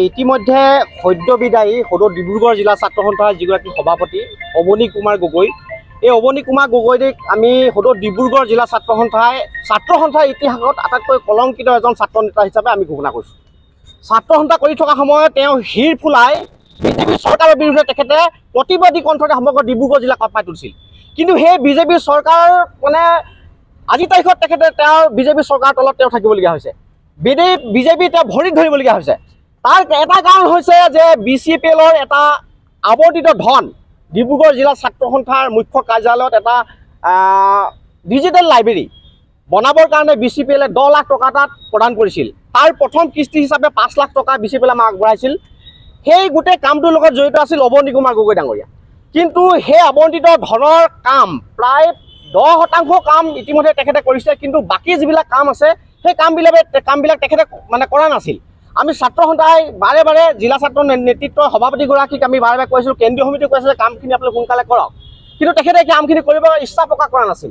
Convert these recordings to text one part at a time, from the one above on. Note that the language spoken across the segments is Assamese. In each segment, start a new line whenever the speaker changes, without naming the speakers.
ইতিমধ্যে সদ্য বিদায়ী সদৌ ডিব্ৰুগড় জিলা ছাত্ৰ সন্থাৰ যিগৰাকী সভাপতি অৱনী কুমাৰ গগৈ, এই অৱনী কুমাৰ গগৈক আমি সদৌ ডিব্ৰুগড় জিলা ছাত্ৰ সন্থাৰ ইতিহাসত আটাইতকৈ কলংকিত এজন ছাত্ৰ নেতা হিচাপে আমি ঘোষণা কৰিছোঁ। ছাত্ৰ সন্থা কৰি থকা সময়ত তেওঁ হিৰ ফুলাই বিজেপি চৰকাৰৰ বিৰুদ্ধে তেখেতে প্ৰতিবাদী কণ্ঠৰে সমগ্ৰ ডিব্ৰুগড় জিলাক কঁপাই তুলিছিল। কিন্তু সেই বিজেপি চৰকাৰ আজি তাৰিখত তেখেতে তেওঁৰ বিজেপি চৰকাৰৰ তলত তেওঁ থাকিবলগীয়া হৈছে। বিজেপি তেওঁ ভৰিত ধৰিবলগীয়া হৈছে। তাৰ এটা কাৰণ হৈছে যে BCPLৰ এটা আৱৰ্তিত ধন ডিব্ৰুগড় জিলা ছাত্ৰ সন্থাৰ মুখ্য কাৰ্যালয়ত এটা ডিজিটেল লাইব্ৰেৰী বনাবৰ কাৰণে BCPLে 10 লাখ টকা তাত প্ৰদান কৰিছিল। তাৰ প্ৰথম কিস্তি হিচাপে 5 লাখ টকা BCPLে আমাক আগবঢ়াইছিল। সেই গোটেই কামটোৰ লগত জড়িত আছিল অৱনী কুমাৰ গগৈ ডাঙৰীয়া। কিন্তু সেই আৱণ্টিত ধনৰ কাম প্ৰায় 10% কাম ইতিমধ্যে তেখেতে কৰিছে, কিন্তু বাকী যিবিলাক কাম আছে সেই কামবিলাক তেখেতে কৰা নাছিল। আমি ছাত্ৰ সন্থাই বাৰে বাৰে জিলা ছাত্ৰ নেতৃত্বৰ সভাপতিগৰাকীক আমি বাৰে বাৰে কৈছিলোঁ, কেন্দ্ৰীয় সমিতিয়ে কৈছে যে কামখিনি আপোনালোকে সোনকালে কৰক, কিন্তু তেখেতে কামখিনি কৰিব ইচ্ছা প্ৰকাশ কৰা নাছিল।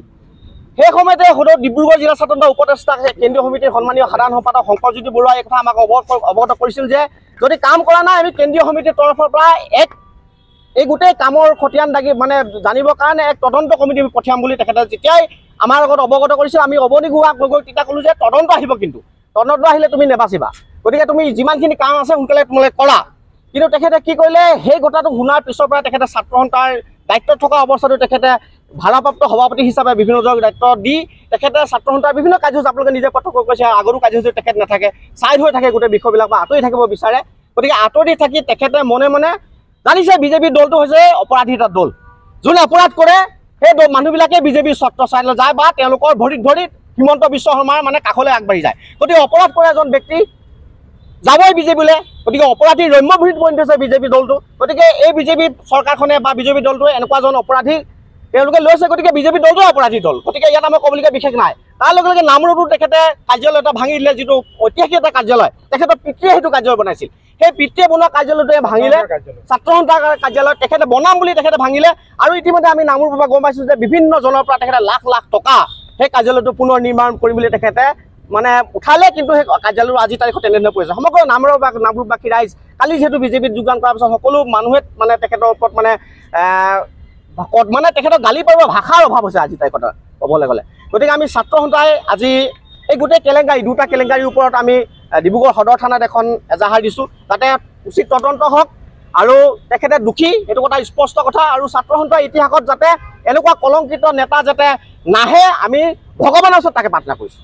সেই সময়তে সদৌ ডিব্ৰুগড় জিলা ছাত্ৰ সন্থাৰ উপদেষ্টা কেন্দ্ৰীয় সমিতিৰ সন্মানীয় সাধাৰণ সম্পাদক শংকৰজ্যোতি বৰুৱাই এই কথা আমাক অৱগত কৰিছিল যে যদি কাম কৰা নাই আমি কেন্দ্ৰীয় সমিতিৰ তৰফৰ পৰা এই গোটেই কামৰ খতিয়ান জানিবৰ কাৰণে এক তদন্ত কমিটি পঠিয়াম বুলি তেখেতে যেতিয়াই আমাৰ লগত অৱগত কৰিছিল, আমি অৱনী কুমাৰ গগৈক তেতিয়া ক'লোঁ যে তদন্ত আহিব, কিন্তু তদন্ত আহিলে তুমি নেবাচিবা, গতিকে তুমি যিমানখিনি কাম আছে সোনকালে তোমালোকে কৰা। কিন্তু তেখেতে কি কৰিলে, সেই কথাটো শুনাৰ পিছৰ পৰা তেখেতে ছাত্ৰ সন্থাৰ দায়িত্বত থকা অৱস্থাটো তেখেতে ভাৰপ্ৰাপ্ত সভাপতি হিচাপে বিভিন্নজনক দায়িত্ব দি তেখেতে ছাত্ৰ সন্থাৰ বিভিন্ন কাৰ্যসূচী আপোনালোকে নিজে প্ৰত্যক্ষ কৰিছে, আগৰো কাৰ্যসূচী তেখেত নাথাকে, ছাইড হৈ থাকে, গোটেই বিষয়বিলাক বা আঁতৰি থাকিব বিচাৰে। গতিকে আঁতৰি থাকি তেখেতে মনে মনে জানিছে বিজেপি দলটো হৈছে অপৰাধী এটা দল, যোনে অপৰাধ কৰে সেই মানুহবিলাকে বিজেপিৰ ছত্ৰ ছাইডলৈ যায় বা তেওঁলোকৰ ভৰিত হিমন্ত বিশ্ব শৰ্মাৰ কাষলৈ আগবাঢ়ি যায়। গতিকে অপৰাধ কৰে এজন ব্যক্তি যাবই বিজেপিলৈ, গতিকে অপৰাধী ৰম্য ভূমিত পৰিণত হৈছে বিজেপি দলটো। গতিকে এই বিজেপি চৰকাৰখনে বা বিজেপি দলটোৱে এনেকুৱা এজন অপৰাধী তেওঁলোকে লৈছে, গতিকে বিজেপি দলটো অপৰাধী দল, গতিকে ইয়াত আমাৰ ক'বলগীয়া বিশেষ নাই। তাৰ লগে লগে নামৰূপতো তেখেতে কাৰ্যালয় এটা ভাঙি দিলে, যিটো ঐতিহাসিক এটা কাৰ্যালয়, তেখেতৰ পিতৃয়ে সেইটো কাৰ্যালয় বনাইছিল। সেই পিতৃয়ে বনোৱা কাৰ্যালয়টোৱে ভাঙিলে, ছাত্ৰ সন্থাৰ কাৰ্যালয় তেখেতে বনাম বুলি তেখেতে ভাঙিলে। আৰু ইতিমধ্যে আমি নামৰূপৰ পৰা গম পাইছোঁ যে বিভিন্ন জনৰ পৰা তেখেতে লাখ লাখ টকা সেই কাৰ্যালয়টো পুনৰ নিৰ্মাণ কৰিম বুলি তেখেতে উঠালে, কিন্তু সেই কাৰ্যালয়টো আজি তাৰিখত তেনেধৰণে পৰিছে। সমগ্ৰ নামৰূপবাসী ৰাইজ কালি যিহেতু বিজেপিত যোগদান কৰাৰ পিছত সকলো মানুহে তেখেতৰ ওপৰত তেখেতক গালি পাৰিব ভাষাৰ অভাৱ হৈছে আজি তাৰিখত ক'বলৈ গ'লে। গতিকে আমি ছাত্ৰ সন্থাই আজি এই গোটেই দুটা কেলেংকাৰীৰ ওপৰত আমি ডিব্ৰুগড় সদৰ থানাত এখন এজাহাৰ দিছোঁ, যাতে উচিত তদন্ত হওক আৰু তেখেতে দোষী এইটো কথা স্পষ্ট কথা। আৰু ছাত্ৰ সন্থাৰ ইতিহাসত যাতে এনেকুৱা কলংকিত নেতা যাতে নাহে, আমি ভগৱানৰ ওচৰত তাকে প্ৰাৰ্থনা কৰিছোঁ।